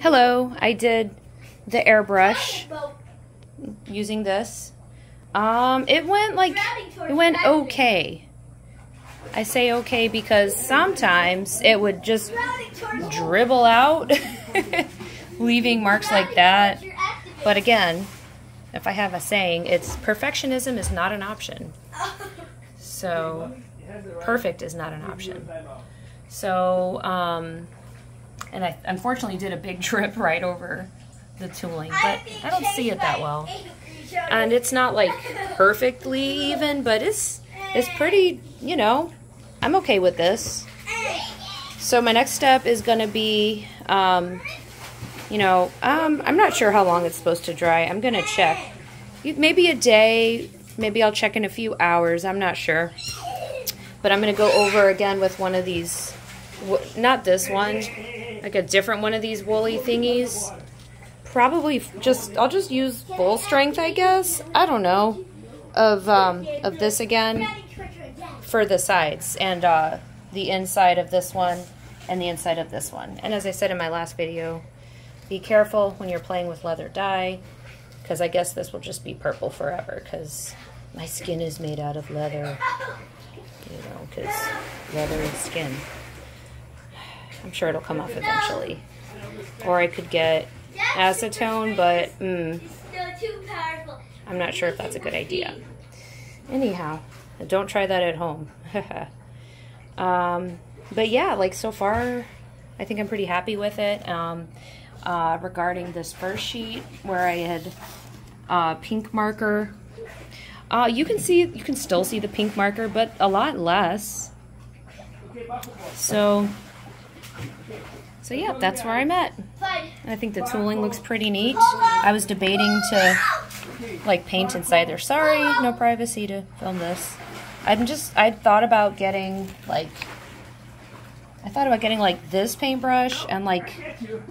Hello, I did the airbrush using this. It went okay. I say okay because sometimes it would just dribble out, leaving marks like that. But again, if I have a saying, it's perfectionism is not an option. So, perfect is not an option. So, and I unfortunately did a big drip right over the tooling, but I don't see it that well. And it's not like perfectly even, but it's pretty, you know, I'm okay with this. So my next step is going to be, you know, I'm not sure how long it's supposed to dry. I'm going to check. Maybe a day, maybe I'll check in a few hours. I'm not sure. But I'm going to go over again with one of these, not this one, like a different one of these woolly thingies. Probably I'll just use full strength, I guess. I don't know. Of this again for the sides and the inside of this one and the inside of this one. And as I said in my last video, be careful when you're playing with leather dye, because I guess this will just be purple forever because my skin is made out of leather. You know, because leather is skin. I'm sure it'll come off eventually. Or I could get acetone, but I'm not sure if that's a good idea. Anyhow, don't try that at home. But yeah, like so far, I think I'm pretty happy with it. Regarding this first sheet where I had pink marker, you can still see the pink marker, but a lot less. So yeah, that's where I'm at. I think the tooling looks pretty neat. I was debating to like paint inside there. Sorry, no privacy to film this. I thought about getting like this paintbrush and like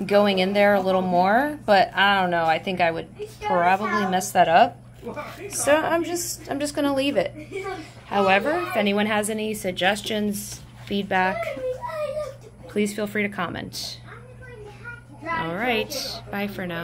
going in there a little more, but I don't know. I think I would probably mess that up. So I'm just gonna leave it. However, if anyone has any suggestions, feedback, please feel free to comment. All right, bye for now.